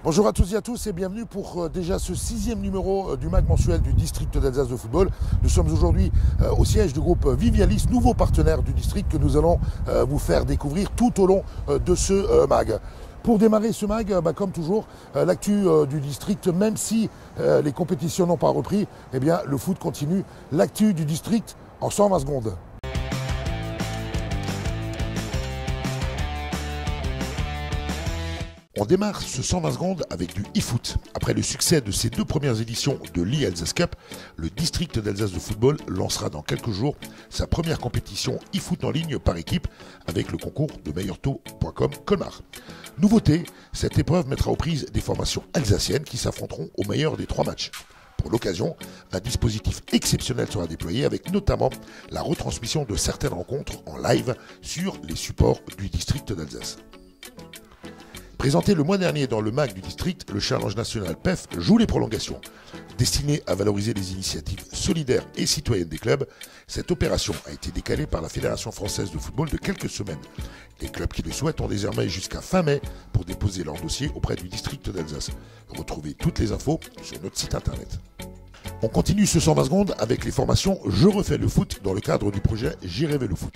Bonjour à tous et à tous et bienvenue pour déjà ce 6e numéro du MAG mensuel du district d'Alsace de football. Nous sommes aujourd'hui au siège du groupe Vivialis, nouveau partenaire du district que nous allons vous faire découvrir tout au long de ce MAG. Pour démarrer ce MAG, comme toujours, l'actu du district, même si les compétitions n'ont pas repris, eh bien, le foot continue. L'actu du district en 120 secondes. On démarre ce 120 secondes avec du e-foot. Après le succès de ses 2 premières éditions de l'e-Alsace Cup, le district d'Alsace de football lancera dans quelques jours sa première compétition e-foot en ligne par équipe avec le concours de meilleurtaux.com Colmar. Nouveauté, cette épreuve mettra aux prises des formations alsaciennes qui s'affronteront au meilleur des 3 matchs. Pour l'occasion, un dispositif exceptionnel sera déployé avec notamment la retransmission de certaines rencontres en live sur les supports du district d'Alsace. Présenté le mois dernier dans le MAG du district, le Challenge National PEF joue les prolongations. Destiné à valoriser les initiatives solidaires et citoyennes des clubs, cette opération a été décalée par la Fédération française de football de quelques semaines. Les clubs qui le souhaitent ont désormais jusqu'à fin mai pour déposer leur dossier auprès du district d'Alsace. Retrouvez toutes les infos sur notre site internet. On continue ce 120 secondes avec les formations Je refais le foot dans le cadre du projet J'ai rêvé le foot.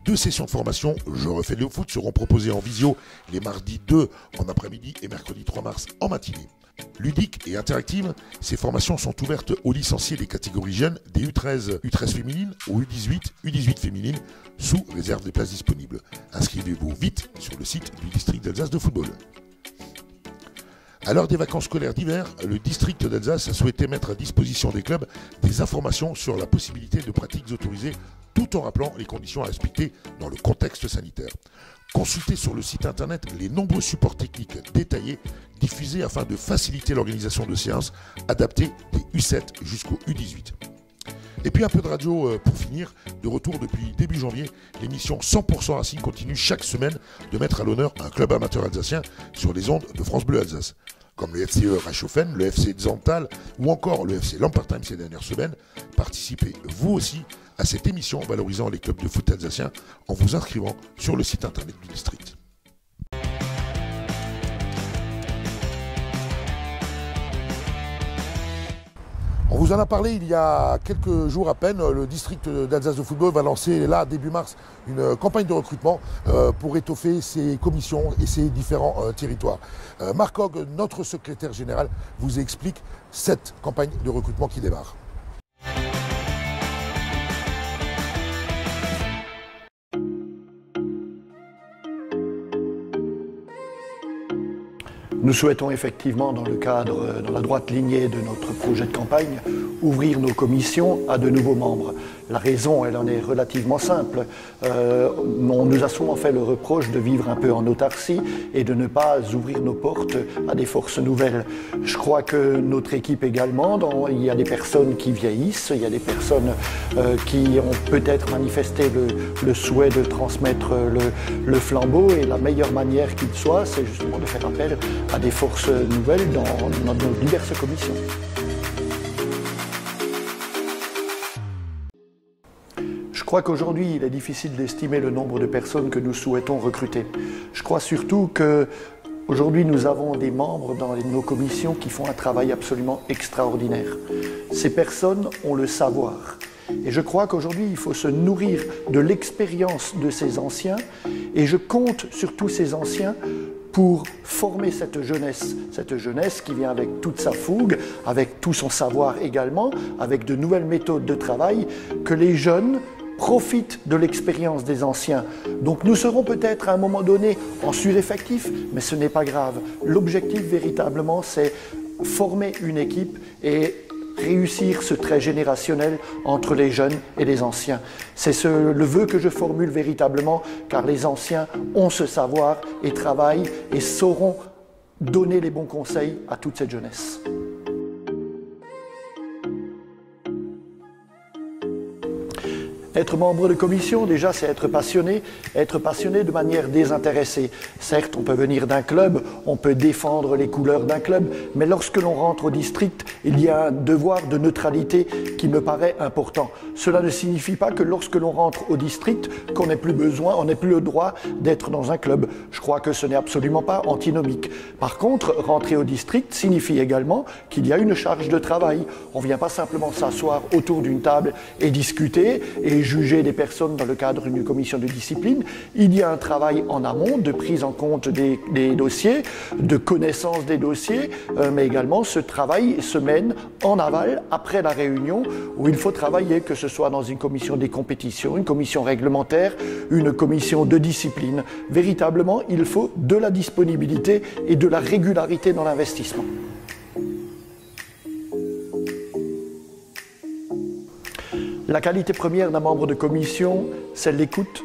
2 sessions de formation Je refais le foot seront proposées en visio les mardis 2 en après-midi et mercredi 3 mars en matinée. Ludiques et interactives, ces formations sont ouvertes aux licenciés des catégories jeunes des U13, U13 féminines ou U18, U18 féminines, sous réserve des places disponibles. Inscrivez-vous vite sur le site du district d'Alsace de football. À l'heure des vacances scolaires d'hiver, le district d'Alsace a souhaité mettre à disposition des clubs des informations sur la possibilité de pratiques autorisées tout en rappelant les conditions à respecter dans le contexte sanitaire. Consultez sur le site internet les nombreux supports techniques détaillés diffusés afin de faciliter l'organisation de séances adaptées des U7 jusqu'au U18. Et puis un peu de radio pour finir. De retour depuis début janvier, l'émission 100% Racing continue chaque semaine de mettre à l'honneur un club amateur alsacien sur les ondes de France Bleu Alsace. Comme le FCE Reichshofen, le FC Xantal ou encore le FC Lampertheim ces dernières semaines. Participez vous aussi à cette émission valorisant les clubs de foot alsaciens en vous inscrivant sur le site internet du district. On vous en a parlé il y a quelques jours à peine. Le district d'Alsace de football va lancer là, début mars, une campagne de recrutement pour étoffer ses commissions et ses différents territoires. Marc Hogg, notre secrétaire général, vous explique cette campagne de recrutement qui démarre. Nous souhaitons effectivement, dans la droite lignée de notre projet de campagne, ouvrir nos commissions à de nouveaux membres. La raison, elle en est relativement simple. On nous a souvent fait le reproche de vivre un peu en autarcie et de ne pas ouvrir nos portes à des forces nouvelles. Je crois que notre équipe également, il y a des personnes qui vieillissent, il y a des personnes qui ont peut-être manifesté le souhait de transmettre le flambeau, et la meilleure manière qu'il soit, c'est justement de faire appel à des forces nouvelles dans nos diverses commissions. Je crois qu'aujourd'hui, il est difficile d'estimer le nombre de personnes que nous souhaitons recruter. Je crois surtout qu'aujourd'hui, nous avons des membres dans nos commissions qui font un travail absolument extraordinaire. Ces personnes ont le savoir. Et je crois qu'aujourd'hui, il faut se nourrir de l'expérience de ces anciens, et je compte sur tous ces anciens pour former cette jeunesse qui vient avec toute sa fougue, avec tout son savoir également, avec de nouvelles méthodes de travail, que les jeunes profitent de l'expérience des anciens. Donc nous serons peut-être à un moment donné en sureffectif, mais ce n'est pas grave. L'objectif véritablement, c'est former une équipe et réussir ce trait générationnel entre les jeunes et les anciens. C'est le vœu que je formule véritablement, car les anciens ont ce savoir et travaillent et sauront donner les bons conseils à toute cette jeunesse. Être membre de commission, déjà, c'est être passionné de manière désintéressée. Certes, on peut venir d'un club, on peut défendre les couleurs d'un club, mais lorsque l'on rentre au district, il y a un devoir de neutralité qui me paraît important. Cela ne signifie pas que lorsque l'on rentre au district, qu'on n'ait plus besoin, on n'ait plus le droit d'être dans un club. Je crois que ce n'est absolument pas antinomique. Par contre, rentrer au district signifie également qu'il y a une charge de travail. On ne vient pas simplement s'asseoir autour d'une table et discuter et juger des personnes dans le cadre d'une commission de discipline. Il y a un travail en amont de prise en compte des dossiers, de connaissance des dossiers, mais également ce travail se mène en aval après la réunion où il faut travailler, que ce soit dans une commission des compétitions, une commission réglementaire, une commission de discipline. Véritablement, il faut de la disponibilité et de la régularité dans l'investissement. La qualité première d'un membre de commission, c'est l'écoute,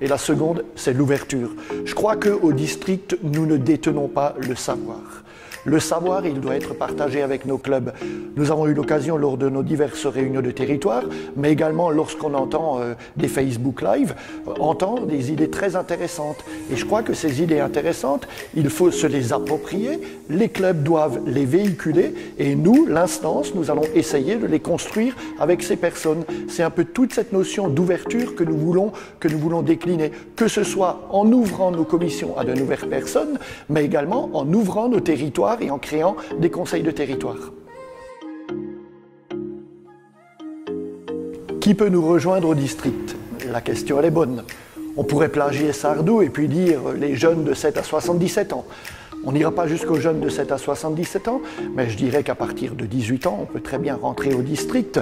et la seconde, c'est l'ouverture. Je crois qu'au district, nous ne détenons pas le savoir. Le savoir, il doit être partagé avec nos clubs. Nous avons eu l'occasion lors de nos diverses réunions de territoire, mais également lorsqu'on entend des Facebook Live, entendre des idées très intéressantes. Et je crois que ces idées intéressantes, il faut se les approprier, les clubs doivent les véhiculer, et nous, l'instance, nous allons essayer de les construire avec ces personnes. C'est un peu toute cette notion d'ouverture que nous voulons décliner, que ce soit en ouvrant nos commissions à de nouvelles personnes, mais également en ouvrant nos territoires et en créant des conseils de territoire. Qui peut nous rejoindre au district? La question, elle est bonne. On pourrait plagier Sardou et puis dire les jeunes de 7 à 77 ans. On n'ira pas jusqu'aux jeunes de 7 à 77 ans, mais je dirais qu'à partir de 18 ans, on peut très bien rentrer au district,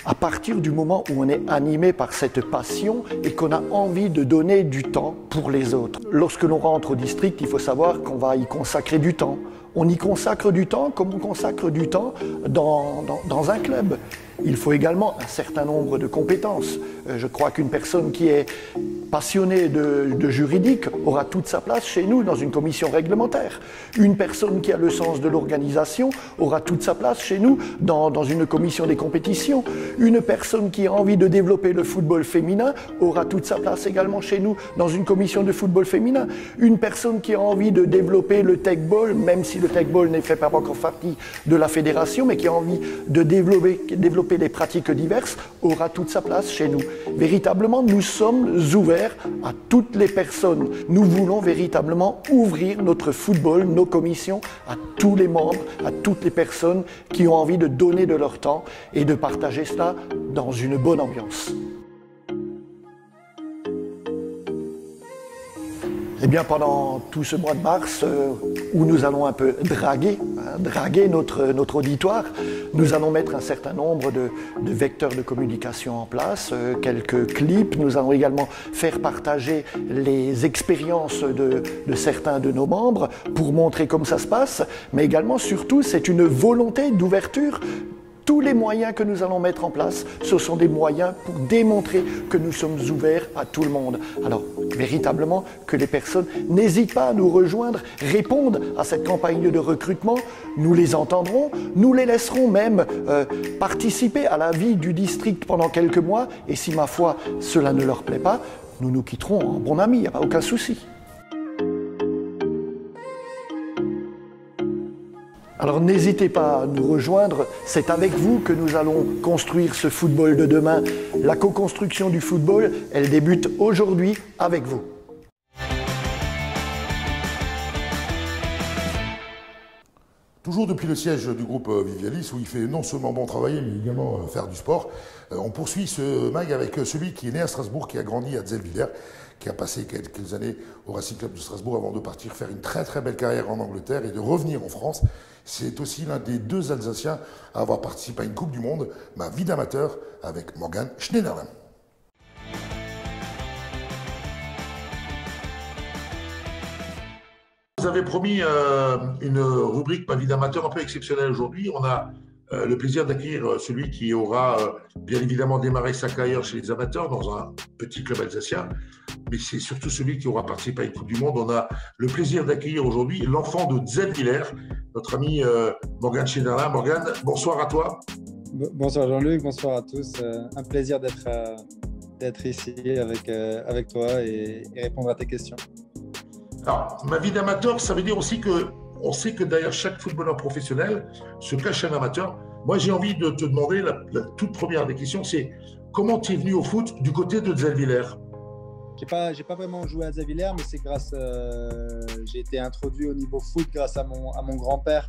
à partir du moment où on est animé par cette passion et qu'on a envie de donner du temps pour les autres. Lorsque l'on rentre au district, il faut savoir qu'on va y consacrer du temps. On y consacre du temps comme on consacre du temps dans un club. Il faut également un certain nombre de compétences. Je crois qu'une personne qui est passionnée de juridique aura toute sa place chez nous dans une commission réglementaire. Une personne qui a le sens de l'organisation aura toute sa place chez nous dans une commission des compétitions. Une personne qui a envie de développer le football féminin aura toute sa place également chez nous dans une commission de football féminin. Une personne qui a envie de développer le tech-ball, même si le tech-ball n'est fait pas encore partie de la fédération, mais qui a envie de développer les pratiques diverses, aura toute sa place chez nous. Véritablement, nous sommes ouverts à toutes les personnes. Nous voulons véritablement ouvrir notre football, nos commissions, à tous les membres, à toutes les personnes qui ont envie de donner de leur temps et de partager cela dans une bonne ambiance. Eh bien, pendant tout ce mois de mars, où nous allons un peu draguer notre auditoire, nous allons mettre un certain nombre de vecteurs de communication en place, quelques clips. Nous allons également faire partager les expériences de certains de nos membres pour montrer comment ça se passe, mais également, surtout, c'est une volonté d'ouverture. Tous les moyens que nous allons mettre en place, ce sont des moyens pour démontrer que nous sommes ouverts à tout le monde. Alors, véritablement, que les personnes n'hésitent pas à nous rejoindre, répondent à cette campagne de recrutement. Nous les entendrons, nous les laisserons même participer à la vie du district pendant quelques mois. Et si, ma foi, cela ne leur plaît pas, nous nous quitterons en bon ami, il n'y a pas aucun souci. Alors n'hésitez pas à nous rejoindre, c'est avec vous que nous allons construire ce football de demain. La co-construction du football, elle débute aujourd'hui avec vous. Toujours depuis le siège du groupe Vivialis, où il fait non seulement bon travailler, mais également faire du sport, on poursuit ce mag avec celui qui est né à Strasbourg, qui a grandi à Zellwiller, qui a passé quelques années au Racing Club de Strasbourg avant de partir faire une très très belle carrière en Angleterre et de revenir en France. C'est aussi l'un des deux Alsaciens à avoir participé à une Coupe du Monde, ma vie d'amateur, avec Morgan Schneiderlin. Vous avez promis une rubrique Ma vie d'amateur un peu exceptionnelle aujourd'hui. On a le plaisir d'accueillir celui qui aura bien évidemment démarré sa carrière chez les amateurs dans un petit club alsacien, mais c'est surtout celui qui aura participé à une Coupe du Monde. On a le plaisir d'accueillir aujourd'hui l'enfant de Zellwiller, notre ami Morgan Schneiderlin. Morgan, bonsoir à toi. Bonsoir Jean-Luc, bonsoir à tous. Un plaisir d'être d'être ici avec toi et répondre à tes questions. Alors, ma vie d'amateur, ça veut dire aussi qu'on sait que derrière chaque footballeur professionnel se cache un amateur. Moi, j'ai envie de te demander, la toute première des questions, c'est comment tu es venu au foot du côté de Zellwiller? J'ai pas vraiment joué à Zellwiller, mais c'est j'ai été introduit au niveau foot grâce à mon grand-père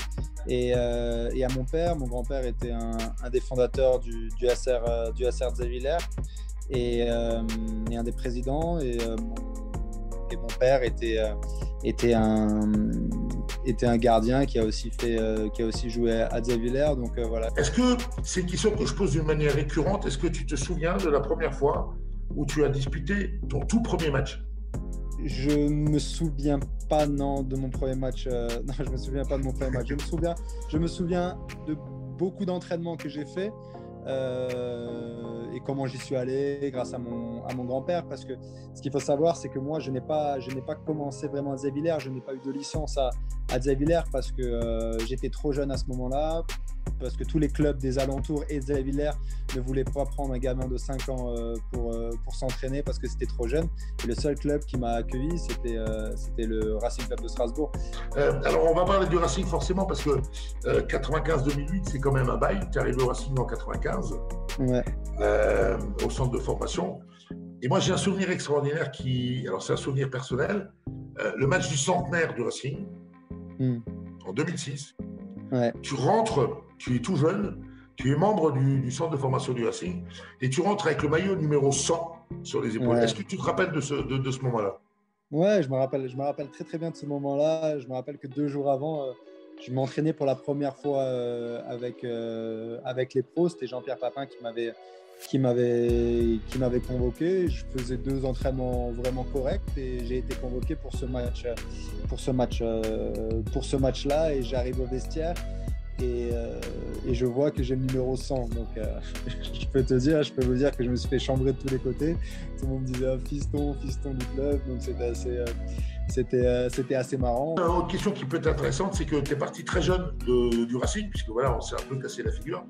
et à mon père. Mon grand-père était un des fondateurs du SR Zellwiller et un des présidents. Et mon père était un gardien qui a aussi joué à Zellwiller. Donc voilà. Est-ce que c'est une question que je pose d'une manière récurrente? Est-ce que tu te souviens de la première fois où tu as disputé ton tout premier match? Je me souviens pas de mon premier match. Non, je me souviens pas de mon premier match. Je me souviens de beaucoup d'entraînements que j'ai fait et comment j'y suis allé grâce à mon grand-père. Parce que ce qu'il faut savoir, c'est que moi, je n'ai pas commencé vraiment à Zellwiller. Je n'ai pas eu de licence à Zellwiller parce que j'étais trop jeune à ce moment-là. Parce que tous les clubs des alentours et Zellwiller ne voulaient pas prendre un gamin de 5 ans pour s'entraîner parce que c'était trop jeune. Et le seul club qui m'a accueilli, c'était le Racing Club de Strasbourg. Alors, on va parler du Racing forcément parce que 95-2008, c'est quand même un bail. Tu es arrivé au Racing en 95, ouais. Au centre de formation. Et moi, j'ai un souvenir extraordinaire alors c'est un souvenir personnel, le match du centenaire du Racing en 2006. Ouais. Tu rentres, tu es tout jeune, tu es membre du centre de formation du Racing et tu rentres avec le maillot numéro 100 sur les épaules. Ouais. Est-ce que tu te rappelles de ce moment-là? Ouais, je me rappelle très très bien de ce moment-là. Je me rappelle que 2 jours avant, je m'entraînais pour la première fois avec les pros. C'était Jean-Pierre Papin qui m'avait convoqué. Je faisais 2 entraînements vraiment corrects et j'ai été convoqué pour ce match-là et j'arrive au vestiaire et je vois que j'ai le numéro 100. Donc je peux vous dire que je me suis fait chambrer de tous les côtés. Tout le monde me disait fiston du club. Donc c'était assez marrant. Autre question qui peut être intéressante, c'est que tu es parti très jeune du Racing, puisque voilà, on s'est un peu cassé la figure.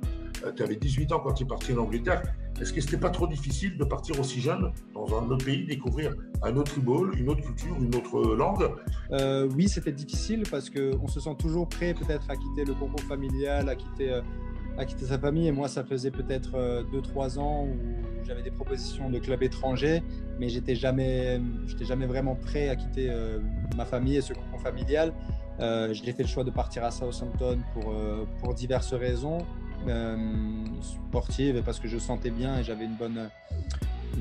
Tu avais 18 ans quand tu es parti en Angleterre. Est-ce que c'était pas trop difficile de partir aussi jeune dans un autre pays, découvrir un autre football, une autre culture, une autre langue? Oui, c'était difficile parce qu'on se sent toujours prêt peut-être à quitter le cocon familial, à quitter sa famille. Et moi, ça faisait peut-être 2-3 ans où j'avais des propositions de clubs étrangers, mais j'étais jamais vraiment prêt à quitter ma famille et ce cocon familial. J'ai fait le choix de partir à Southampton pour diverses raisons. Sportive et parce que je sentais bien et j'avais une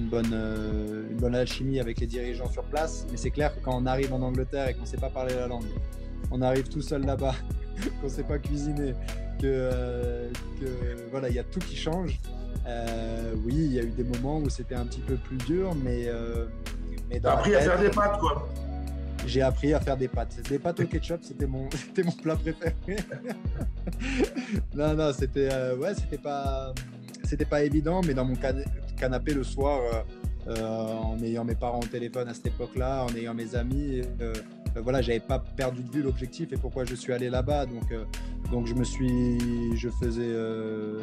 bonne alchimie avec les dirigeants sur place. Mais c'est clair que quand on arrive en Angleterre et qu'on ne sait pas parler la langue, on arrive tout seul là-bas, qu'on ne sait pas cuisiner, que voilà, il y a tout qui change. Oui, il y a eu des moments où c'était un petit peu plus dur, mais t'as appris à faire des pâtes, quoi. J'ai appris à faire des pâtes. Des pâtes au ketchup, c'était mon plat préféré. Non, c'était pas évident, mais dans mon canapé le soir, en ayant mes parents au téléphone à cette époque-là, en ayant mes amis, voilà, j'avais pas perdu de vue l'objectif et pourquoi je suis allé là-bas. Donc je faisais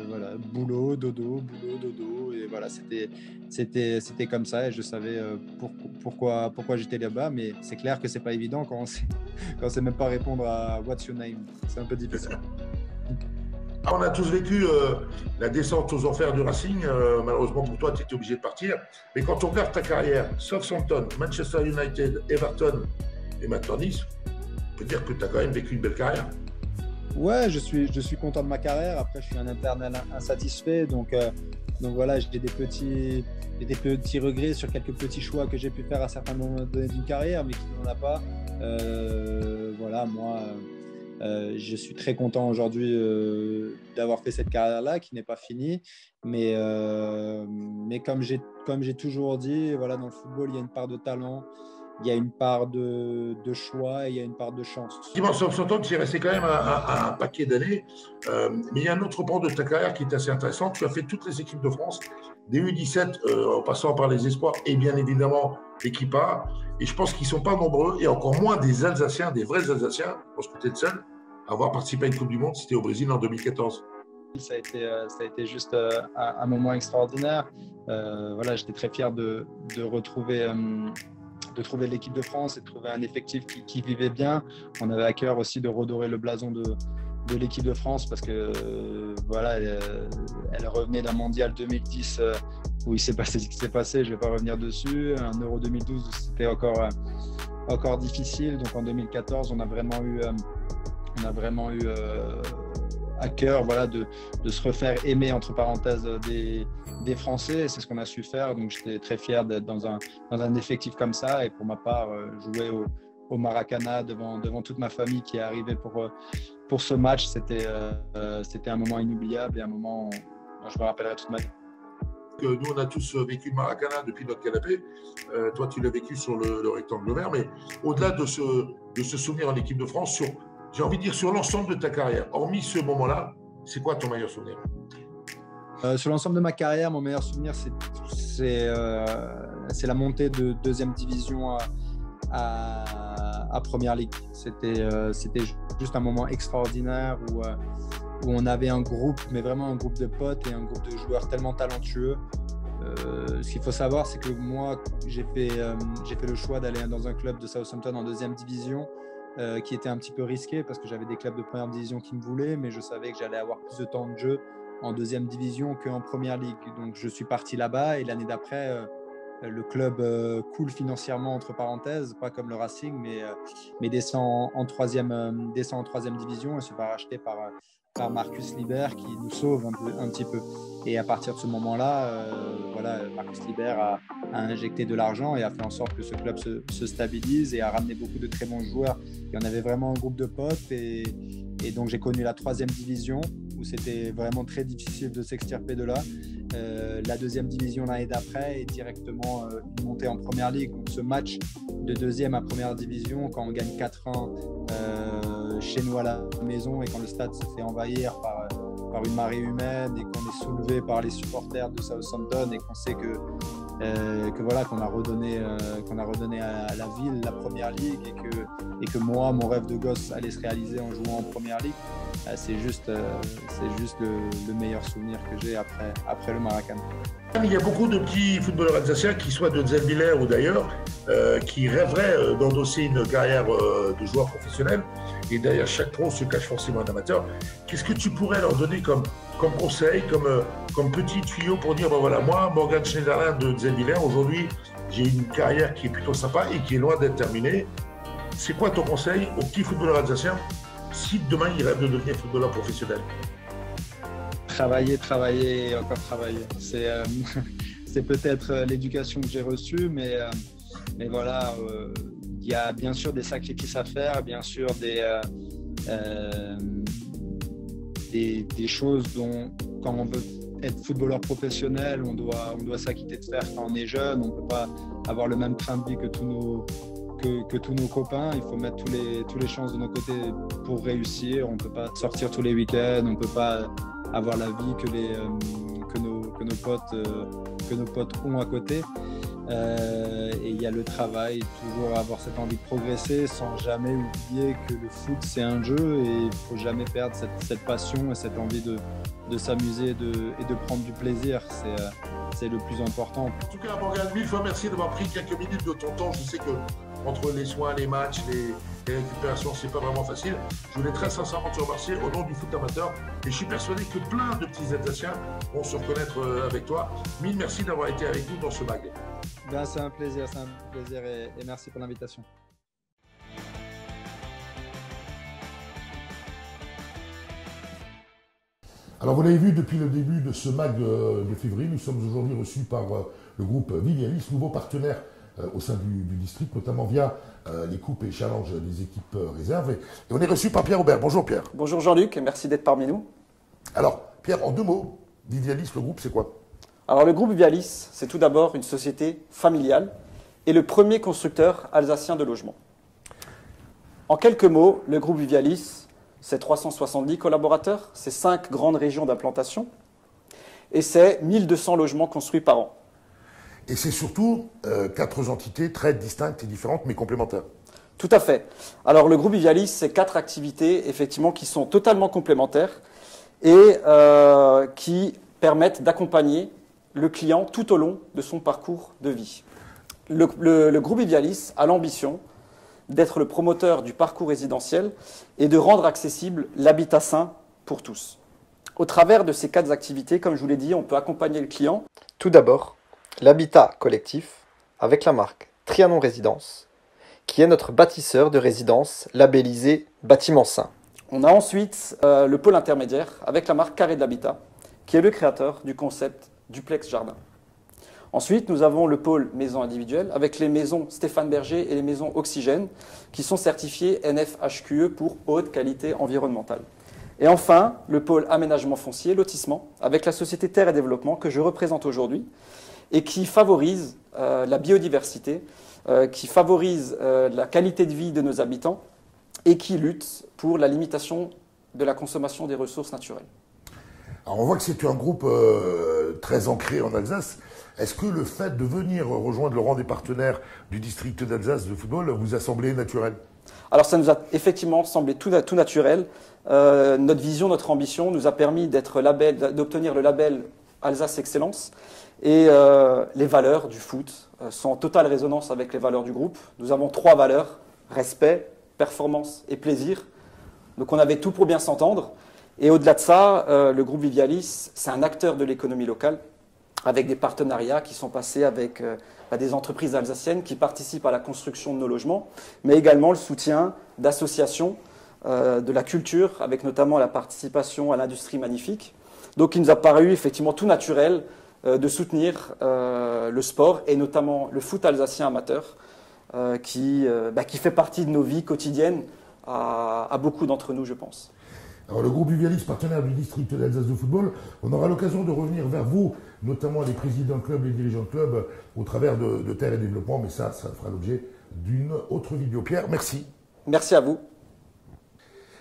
voilà, boulot, dodo, et voilà, c'était comme ça et je savais pourquoi j'étais là-bas, mais c'est clair que c'est pas évident quand on sait même pas répondre à What's your name, c'est un peu difficile. On a tous vécu la descente aux enfers du Racing. Malheureusement pour toi, tu étais obligé de partir. Mais quand on regarde ta carrière, Southampton, Manchester United, Everton et maintenant Nice, on peut dire que tu as quand même vécu une belle carrière. Ouais, je suis content de ma carrière. Après, je suis un interne insatisfait. Donc voilà, j'ai des petits regrets sur quelques petits choix que j'ai pu faire à certains moments donnés d'une carrière, mais qui n'en a pas. Voilà, moi, je suis très content aujourd'hui d'avoir fait cette carrière-là, qui n'est pas finie. Mais comme j'ai toujours dit, voilà, dans le football, il y a une part de talent. Il y a une part de choix et il y a une part de chance. Dis-moi, Southampton, tu y es resté quand même un paquet d'années. Mais il y a un autre pan de ta carrière qui est assez intéressant. Tu as fait toutes les équipes de France, des U17, en passant par les espoirs et bien évidemment l'équipe A. Et je pense qu'ils ne sont pas nombreux, et encore moins des Alsaciens, des vrais Alsaciens. Je pense que tu es le seul à avoir participé à une Coupe du Monde. C'était au Brésil en 2014. ça a été juste un moment extraordinaire. Voilà, j'étais très fier de retrouver l'équipe de France et de trouver un effectif qui vivait bien. On avait à cœur aussi de redorer le blason de l'équipe de France parce que voilà, elle revenait d'un mondial 2010 où il s'est passé ce qui s'est passé. Je ne vais pas revenir dessus. Un Euro 2012 où c'était encore difficile. Donc en 2014, on a vraiment eu à cœur, voilà, de se refaire aimer entre parenthèses des Français. Et c'est ce qu'on a su faire. Donc j'étais très fier d'être dans un effectif comme ça. Et pour ma part, jouer au Maracana devant toute ma famille qui est arrivée pour ce match, c'était un moment inoubliable et un moment dont je me rappellerai toute ma vie. Nous, on a tous vécu le Maracana depuis notre canapé. Toi, tu l'as vécu sur le rectangle vert. Mais au-delà de ce souvenir en équipe de France, j'ai envie de dire sur l'ensemble de ta carrière, hormis ce moment-là, c'est quoi ton meilleur souvenir? Sur l'ensemble de ma carrière, mon meilleur souvenir, c'est la montée de deuxième division à Première Ligue. C'était juste un moment extraordinaire où on avait un groupe, mais vraiment un groupe de potes et un groupe de joueurs tellement talentueux. Ce qu'il faut savoir, c'est que moi, j'ai fait le choix d'aller dans un club de Southampton en deuxième division qui était un petit peu risqué parce que j'avais des clubs de première division qui me voulaient, mais je savais que j'allais avoir plus de temps de jeu en deuxième division qu'en Première Ligue. Donc, je suis parti là-bas et l'année d'après, le club coule financièrement, entre parenthèses, pas comme le Racing, mais descend en troisième division et se fait racheter par Marcus Libert qui nous sauve un petit peu. Et à partir de ce moment-là, voilà, Marcus Libert a injecté de l'argent et a fait en sorte que ce club se stabilise et a ramené beaucoup de très bons joueurs. Et on avait vraiment un groupe de potes et donc j'ai connu la troisième division où c'était vraiment très difficile de s'extirper de là. La deuxième division l'année d'après et directement une montée en Première Ligue. Donc ce match de deuxième à Première Division, quand on gagne 4-1 chez nous à la maison et quand le stade se fait envahir par une marée humaine et qu'on est soulevé par les supporters de Southampton et qu'on sait que voilà, qu'on a redonné à la ville la Première Ligue et que moi, mon rêve de gosse allait se réaliser en jouant en Première Ligue, c'est juste le meilleur souvenir que j'ai après le Maracana. Il y a beaucoup de petits footballeurs alsaciens qui, soit de Zellwiller ou d'ailleurs, qui rêveraient d'endosser une carrière de joueur professionnel. Et derrière chaque pro se cache forcément un amateur. Qu'est-ce que tu pourrais leur donner comme conseil, comme petit tuyau pour dire, ben voilà, moi, Morgan Schneiderlin de Zellwiller, aujourd'hui, j'ai une carrière qui est plutôt sympa et qui est loin d'être terminée. C'est quoi ton conseil aux petits footballeurs alsaciens si demain ils rêvent de devenir footballeur professionnel? Travailler et encore travailler. C'est peut-être l'éducation que j'ai reçue, mais voilà, il y a bien sûr des sacrifices à faire, bien sûr des choses dont, quand on veut être footballeur professionnel, on doit s'acquitter de faire quand on est jeune. On ne peut pas avoir le même train de vie que tous nos copains. Il faut mettre tous les chances de nos côtés pour réussir. On ne peut pas sortir tous les week-ends, on ne peut pas avoir la vie que nos potes ont à côté. Et il y a le travail, toujours avoir cette envie de progresser sans jamais oublier que le foot c'est un jeu et il ne faut jamais perdre cette passion et cette envie de s'amuser et de prendre du plaisir. C'est le plus important. En tout cas, Morgan, mille fois merci d'avoir pris quelques minutes de ton temps. Je sais que entre les soins, les matchs, les récupérations, c'est pas vraiment facile. Je voulais très sincèrement te remercier au nom du foot amateur et je suis persuadé que plein de petits Alsaciens vont se reconnaître avec toi. Mille merci d'avoir été avec nous dans ce mag. Ben, c'est un plaisir et merci pour l'invitation. Alors vous l'avez vu depuis le début de ce mag de février, nous sommes aujourd'hui reçus par le groupe Vivialis, nouveau partenaire au sein du district, notamment via les coupes et challenges des équipes réserves. Et on est reçu par Pierre Aubert. Bonjour Pierre. Bonjour Jean-Luc, et merci d'être parmi nous. Alors Pierre, en deux mots, Vivialis, le groupe, c'est quoi? Alors le groupe Vivialis, c'est tout d'abord une société familiale et le premier constructeur alsacien de logements. En quelques mots, le groupe Vivialis, c'est 370 collaborateurs, c'est 5 grandes régions d'implantation et c'est 1200 logements construits par an. Et c'est surtout 4 entités très distinctes et différentes, mais complémentaires. Tout à fait. Alors le groupe Vivialis, c'est 4 activités effectivement qui sont totalement complémentaires et qui permettent d'accompagner le client tout au long de son parcours de vie. Le groupe Vivialis a l'ambition d'être le promoteur du parcours résidentiel et de rendre accessible l'habitat sain pour tous. Au travers de ces 4 activités, comme je vous l'ai dit, on peut accompagner le client. Tout d'abord, l'habitat collectif avec la marque Trianon Résidence, qui est notre bâtisseur de résidence labellisé Bâtiment Sain. On a ensuite le pôle intermédiaire avec la marque Carré de l'Habitat, qui est le créateur du concept Duplex Jardin. Ensuite, nous avons le pôle maison individuelle avec les maisons Stéphane Berger et les maisons Oxygène qui sont certifiées NFHQE pour haute qualité environnementale. Et enfin, le pôle aménagement foncier, lotissement, avec la société Terre et Développement que je représente aujourd'hui et qui favorise la biodiversité, qui favorise la qualité de vie de nos habitants et qui lutte pour la limitation de la consommation des ressources naturelles. Alors on voit que c'est un groupe très ancré en Alsace. Est-ce que le fait de venir rejoindre le rang des partenaires du district d'Alsace de football vous a semblé naturel? Alors ça nous a effectivement semblé tout naturel. Notre vision, notre ambition nous a permis d'obtenir le label Alsace Excellence. Et les valeurs du foot sont en totale résonance avec les valeurs du groupe. Nous avons 3 valeurs, respect, performance et plaisir. Donc on avait tout pour bien s'entendre. Et au-delà de ça, le groupe Vivialis, c'est un acteur de l'économie locale avec des partenariats qui sont passés avec des entreprises alsaciennes qui participent à la construction de nos logements, mais également le soutien d'associations de la culture, avec notamment la participation à l'industrie magnifique. Donc il nous a paru effectivement tout naturel de soutenir le sport et notamment le foot alsacien amateur qui fait partie de nos vies quotidiennes à beaucoup d'entre nous, je pense. Alors le groupe Vivialis, partenaire du district d'Alsace de football, on aura l'occasion de revenir vers vous, notamment les présidents de club, les dirigeants de club, au travers de Terre et Développement, mais ça fera l'objet d'une autre vidéo. Pierre, merci. Merci à vous.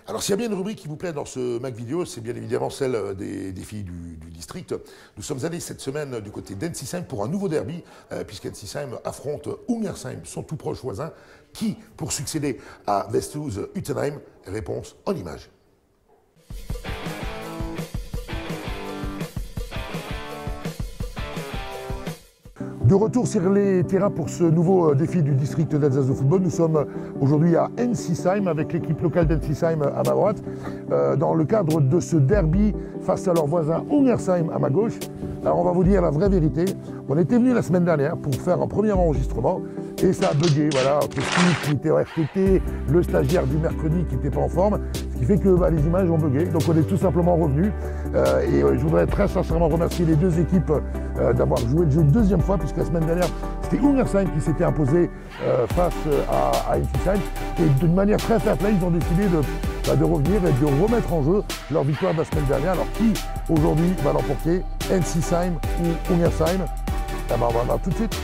Alors s'il y a bien une rubrique qui vous plaît dans ce Mac Vidéo, c'est bien évidemment celle des filles du district. Nous sommes allés cette semaine du côté d'Ensisheim pour un nouveau derby, puisqu'Ensisheim affronte Ungersheim, son tout proche voisin, qui, pour succéder à Westhus Utenheim, réponse en images. De retour sur les terrains pour ce nouveau défi du district d'Alsace de football. Nous sommes aujourd'hui à Ensisheim avec l'équipe locale d'Ensisheim à ma droite, dans le cadre de ce derby face à leur voisin Ungersheim à ma gauche. Alors on va vous dire la vraie vérité. On était venu la semaine dernière pour faire un premier enregistrement et ça a bugué, voilà, entre Steve qui était en RTT, le stagiaire du mercredi qui n'était pas en forme, ce qui fait que les images ont bugué. Donc on est tout simplement revenus et je voudrais très sincèrement remercier les 2 équipes d'avoir joué le jeu une 2e fois, puisque la semaine dernière c'était Ungersheim qui s'était imposé face à Ensisheim, et d'une manière très fair-play ils ont décidé de revenir et de remettre en jeu leur victoire de la semaine dernière. Alors qui aujourd'hui va l'emporter, Ensisheim ou Ungersheim? On va voir tout de suite.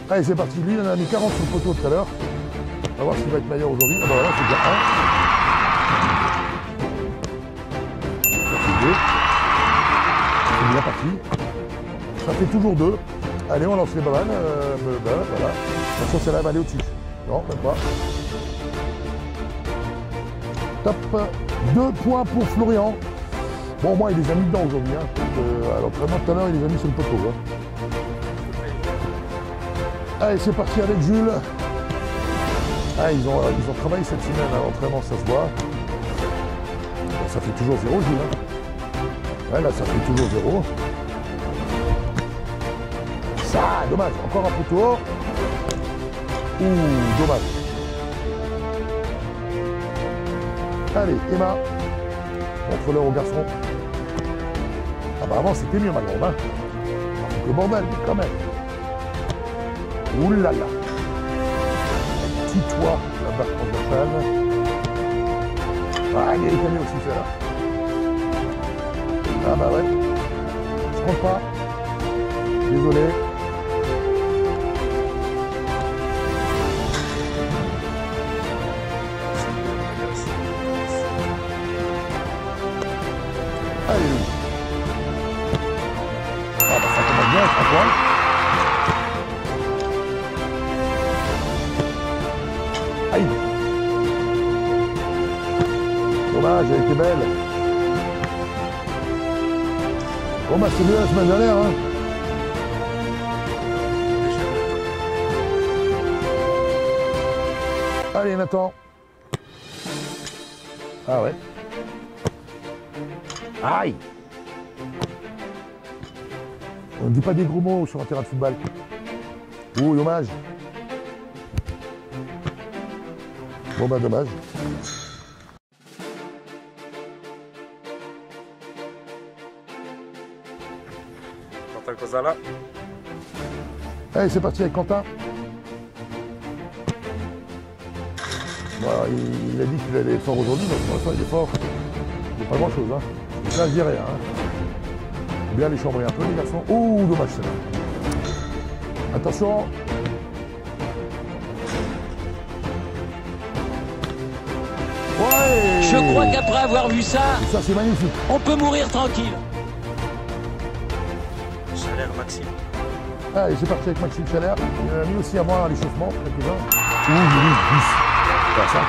Allez, c'est parti. Lui, il en a mis 40 sur le poteau tout à l'heure. On va voir s'il va être meilleur aujourd'hui. Ah bah voilà, c'est déjà 1. Ça fait 2. C'est bien parti. Ça fait toujours 2. Allez, on lance les bananes. Voilà. Attention, celle-là va aller au-dessus. Non, même pas. Top. 2 points pour Florian. Bon, moi, il les a mis dedans aujourd'hui. À l'entraînement tout à l'heure, il les a mis sur le poteau. Allez, c'est parti avec Jules. Ah, ils ont travaillé cette semaine à l'entraînement, ça se voit. Bon, ça fait toujours 0, Jules. Ouais, là, ça fait toujours 0. Ça, dommage, encore un poteau. Ouh, dommage. Allez, Emma, montre-le au garçon. Ah bah avant, c'était mieux, ma grande. Hein. Le bordel, mais quand même. Ouh là là. Tutoie la barre transversale. Ah, il est étonné aussi, celle-là. Ah bah ouais. Je compte pas. Désolé. Aïe. Dommage, elle était belle. Bon bah c'est mieux la semaine dernière, hein. Allez Nathan. Ah ouais. Aïe. On ne dit pas des gros mots sur un terrain de football. Ouh, dommage. Bon bah dommage. Quentin Kozala. Allez, c'est parti avec Quentin. Bon, il a dit qu'il allait être fort aujourd'hui, donc pour l'instant il est fort. Il n'y a pas grand chose, hein. Donc là je dis rien. Hein. Faut bien les chambrer un peu les garçons. Ouh, dommage celle-là. Attention. Ouais. Je crois qu'après avoir vu ça, et ça c'est magnifique. on peut mourir tranquille. Chalère Maxime. Allez, c'est parti avec Maxime Chalère. Il a mis aussi avant à l'échauffement, quelques-uns. Ouh, j'ai mis 10. Voilà, ça,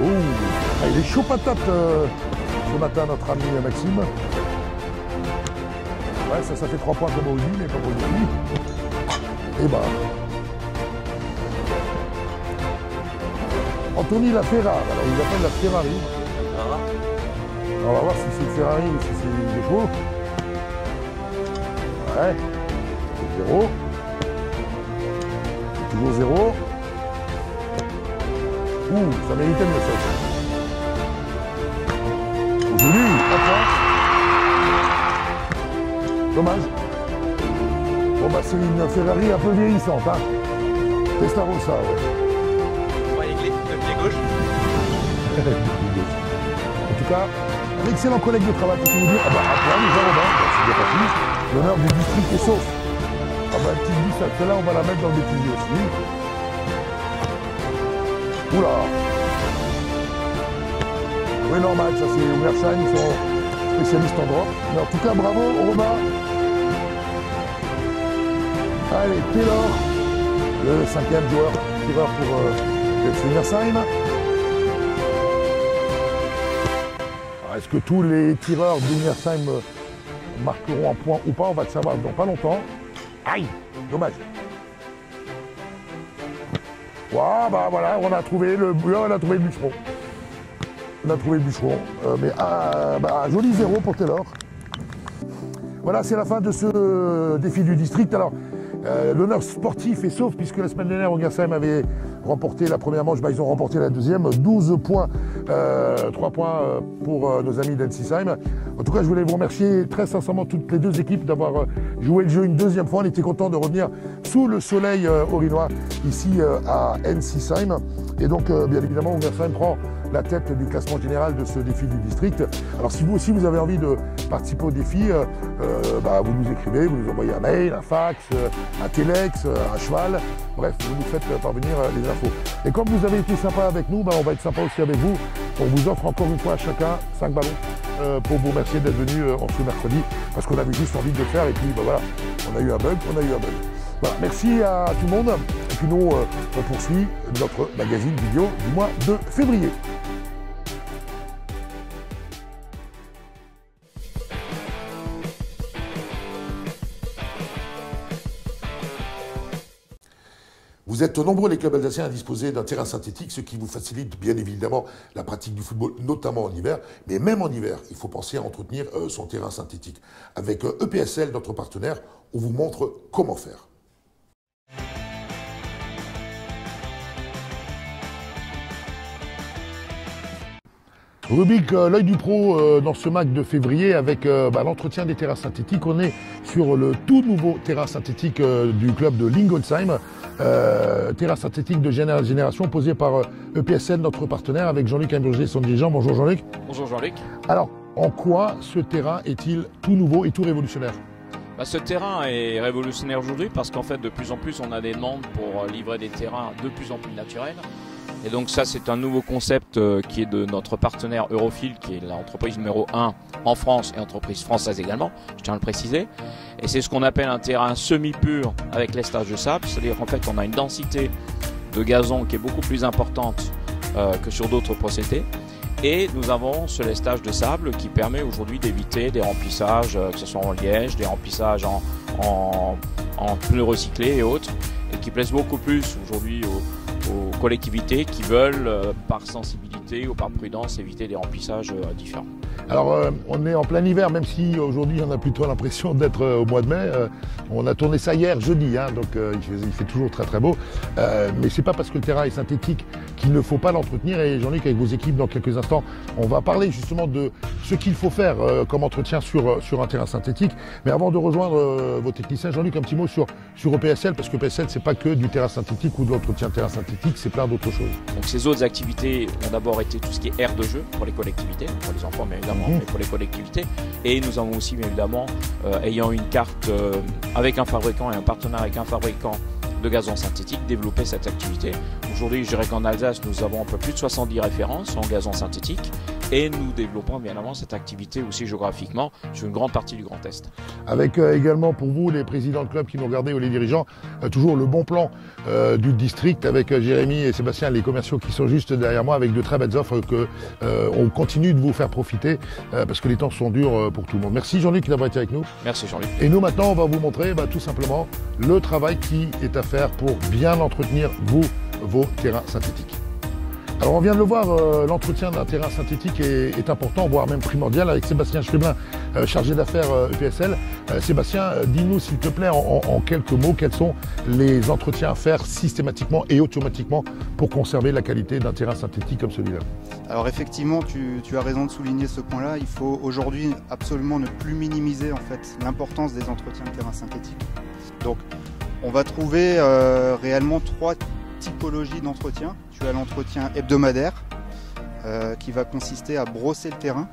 ouh, ah, il est chaud patate ce matin, notre ami Maxime. Ouais, ça fait 3 points comme au mais pas pour lui. Et bah. Anthony Laferrari, alors il appelle la Ferrari. On va voir si c'est une Ferrari ou si c'est des chevaux. Ouais, 0. Toujours 0. Ouh, ça méritait mieux ça. Aujourd'hui, dommage. Bon bah c'est une Ferrari un peu vieillissante, hein. Testarossa, ouais. Ouais, le pied gauche. En tout cas, un excellent collègue de travail, qui vous dire, ah bah Antoine, Jean Robin, c'est bien parti. L'honneur du district est sauf. Ah bah une petite bise, celle-là on va la mettre dans le bêtisier aussi. Oula. Oui normal, ça c'est Omersheim, ils sont spécialistes en drop. Mais en tout cas bravo Robin. Allez, Taylor, le 5e joueur, tireur pour FC Omersheim. Est-ce que tous les tireurs d'Omersheim marqueront un point ou pas? On va le savoir dans pas longtemps. Aïe, dommage. Wow, bah voilà, on a trouvé le bûcheron. On a trouvé le bûcheron. Mais joli 0 pour Taylor. Voilà, c'est la fin de ce défi du district. Alors, l'honneur sportif est sauf puisque la semaine dernière, Omersheim avait remporté la première manche, ils ont remporté la deuxième, 12 points, 3 points pour nos amis d'Ensisheim. En tout cas, je voulais vous remercier très sincèrement toutes les deux équipes d'avoir joué le jeu une deuxième fois. On était contents de revenir sous le soleil orinois ici à Ensisheim. Et donc, bien évidemment, Omersheim prend la tête du classement général de ce défi du district. Alors si vous aussi vous avez envie de participer au défi, vous nous écrivez, vous nous envoyez un mail, un fax, un téléx, un cheval, bref, vous nous faites parvenir les infos. Et comme vous avez été sympa avec nous, on va être sympa aussi avec vous. On vous offre encore une fois à chacun 5 ballons pour vous remercier d'être venu en ce mercredi, parce qu'on avait juste envie de le faire et puis voilà, on a eu un bug. Voilà, merci à tout le monde. Et puis nous, on poursuit notre magazine vidéo du mois de février. Vous êtes nombreux les clubs alsaciens à disposer d'un terrain synthétique, ce qui vous facilite bien évidemment la pratique du football, notamment en hiver. Mais même en hiver, il faut penser à entretenir son terrain synthétique. Avec EPSL, notre partenaire, on vous montre comment faire. Rubrique l'œil du pro dans ce MAC de février avec l'entretien des terrains synthétiques. On est sur le tout nouveau terrain synthétique du club de Lingolsheim. Terrain synthétique de génération posé par EPSL, notre partenaire, avec Jean-Luc Hamburger, son dirigeant. Bonjour Jean-Luc. Bonjour Jean-Luc. Alors, en quoi ce terrain est-il tout nouveau et tout révolutionnaire ? Ce terrain est révolutionnaire aujourd'hui parce qu'en fait de plus en plus on a des demandes pour livrer des terrains de plus en plus naturels. Et donc ça c'est un nouveau concept qui est de notre partenaire Eurofield, qui est l'entreprise numéro 1 en France et entreprise française également, je tiens à le préciser. Et c'est ce qu'on appelle un terrain semi-pur avec lestage de sable, c'est-à-dire qu'en fait on a une densité de gazon qui est beaucoup plus importante que sur d'autres procédés. Et nous avons ce lestage de sable qui permet aujourd'hui d'éviter des remplissages, que ce soit en liège, des remplissages en pneus recyclés et autres, et qui plaisent beaucoup plus aujourd'hui aux collectivités qui veulent, par sensibilité ou par prudence, éviter des remplissages différents. Alors on est en plein hiver, même si aujourd'hui on a plutôt l'impression d'être au mois de mai. On a tourné ça hier, jeudi, hein, donc il fait toujours très très beau. Mais c'est pas parce que le terrain est synthétique qu'il ne faut pas l'entretenir. Et Jean-Luc, avec vos équipes, dans quelques instants, on va parler justement de ce qu'il faut faire comme entretien sur un terrain synthétique. Mais avant de rejoindre vos techniciens, Jean-Luc, un petit mot sur EPSL, parce que EPSL, c'est pas que du terrain synthétique ou de l'entretien de terrain synthétique, c'est plein d'autres choses. Donc ces autres activités ont d'abord été tout ce qui est aire de jeu pour les collectivités, pour les enfants, mais évidemment, mais pour les collectivités. Et nous avons aussi, bien évidemment, ayant une carte avec un fabricant et un partenaire avec un fabricant de gazon synthétique, développer cette activité. Aujourd'hui, je dirais qu'en Alsace, nous avons un peu plus de 70 références en gazon synthétique et nous développons bien évidemment cette activité aussi géographiquement sur une grande partie du Grand Est. Avec également pour vous, les présidents de club qui nous regardaient ou les dirigeants, toujours le bon plan du district avec Jérémy et Sébastien, les commerciaux qui sont juste derrière moi, avec de très belles offres qu'on continue de vous faire profiter parce que les temps sont durs pour tout le monde. Merci Jean-Luc d'avoir été avec nous. Merci Jean-Luc. Et nous maintenant, on va vous montrer tout simplement le travail qui est à faire pour bien entretenir vos terrains synthétiques. Alors on vient de le voir, l'entretien d'un terrain synthétique est important, voire même primordial, avec Sébastien Schweblin, chargé d'affaires EPSL. Sébastien, dis-nous s'il te plaît en quelques mots, quels sont les entretiens à faire systématiquement et automatiquement pour conserver la qualité d'un terrain synthétique comme celui-là? Alors effectivement, tu as raison de souligner ce point-là. Il faut aujourd'hui absolument ne plus minimiser en fait l'importance des entretiens de terrain synthétique. Donc on va trouver réellement trois typologie d'entretien. Tu as l'entretien hebdomadaire qui va consister à brosser le terrain.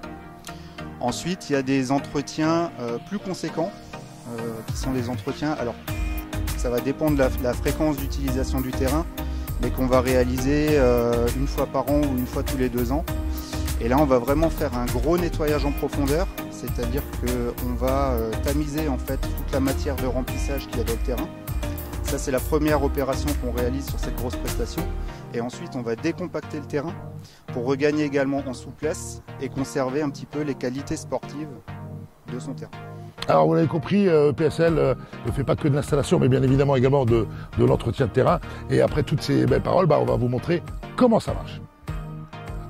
Ensuite, il y a des entretiens plus conséquents qui sont des entretiens, alors ça va dépendre de la fréquence d'utilisation du terrain, mais qu'on va réaliser une fois par an ou une fois tous les 2 ans. Et là, on va vraiment faire un gros nettoyage en profondeur, c'est-à-dire qu'on va tamiser en fait toute la matière de remplissage qu'il y a dans le terrain. Ça, c'est la première opération qu'on réalise sur cette grosse prestation. Et ensuite, on va décompacter le terrain pour regagner également en souplesse et conserver un petit peu les qualités sportives de son terrain. Alors, vous l'avez compris, EPSL ne fait pas que de l'installation, mais bien évidemment également de l'entretien de terrain. Et après toutes ces belles paroles, on va vous montrer comment ça marche.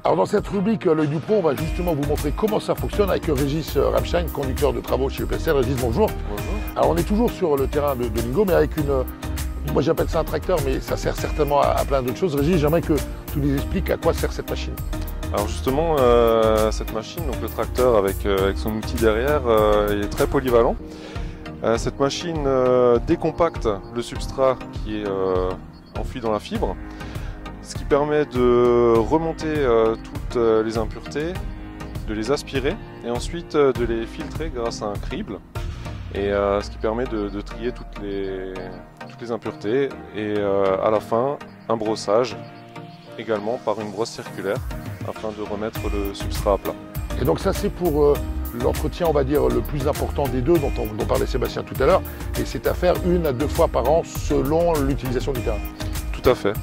Alors dans cette rubrique L'œil du pro, on va justement vous montrer comment ça fonctionne avec Régis Ramstein, conducteur de travaux chez EPSL. Régis, bonjour. Bonjour. Alors on est toujours sur le terrain de Lingo, mais avec moi j'appelle ça un tracteur, mais ça sert certainement à plein d'autres choses. Régis, j'aimerais que tu nous expliques à quoi sert cette machine. Alors justement, cette machine, donc le tracteur avec son outil derrière, il est très polyvalent. Cette machine décompacte le substrat qui est enfoui dans la fibre, ce qui permet de remonter toutes les impuretés, de les aspirer et ensuite de les filtrer grâce à un crible, et ce qui permet de trier toutes les impuretés, et à la fin un brossage également par une brosse circulaire afin de remettre le substrat à plat. Et donc ça c'est pour l'entretien, on va dire, le plus important des deux dont parlait Sébastien tout à l'heure, et c'est à faire 1 à 2 fois par an selon l'utilisation du terrain. Tout à fait.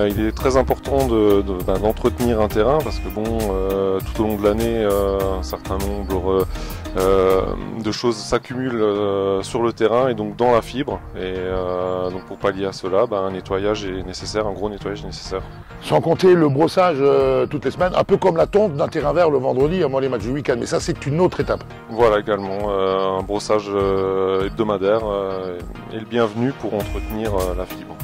Il est très important d'entretenir un terrain parce que bon, tout au long de l'année, un certain nombre de choses s'accumulent sur le terrain et donc dans la fibre. Et donc pour pallier à cela, un nettoyage est nécessaire, un gros nettoyage est nécessaire. Sans compter le brossage toutes les semaines, un peu comme la tonte d'un terrain vert le vendredi avant les matchs du week-end. Mais ça, c'est une autre étape. Voilà également, un brossage hebdomadaire est le bienvenu pour entretenir la fibre.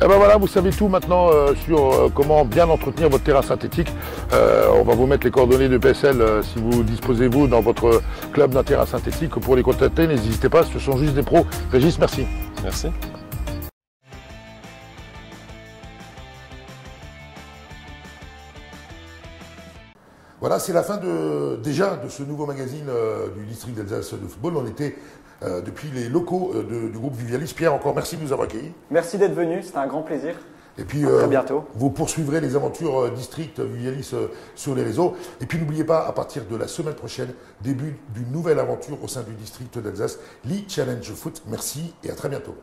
Et ben voilà, vous savez tout maintenant sur comment bien entretenir votre terrain synthétique. On va vous mettre les coordonnées de EPSL si vous disposez vous dans votre club d'un terrain synthétique. Pour les contacter, n'hésitez pas, ce sont juste des pros. Régis, merci. Merci. Voilà, c'est la fin déjà de ce nouveau magazine du district d'Alsace de football. On était depuis les locaux du groupe Vivialis. Pierre, encore merci de nous avoir accueillis. Merci d'être venu, c'était un grand plaisir. Et puis, à très bientôt. Vous poursuivrez les aventures district Vivialis sur les réseaux. Et puis n'oubliez pas, à partir de la semaine prochaine, début d'une nouvelle aventure au sein du district d'Alsace, l'e-Challenge Foot. Merci et à très bientôt.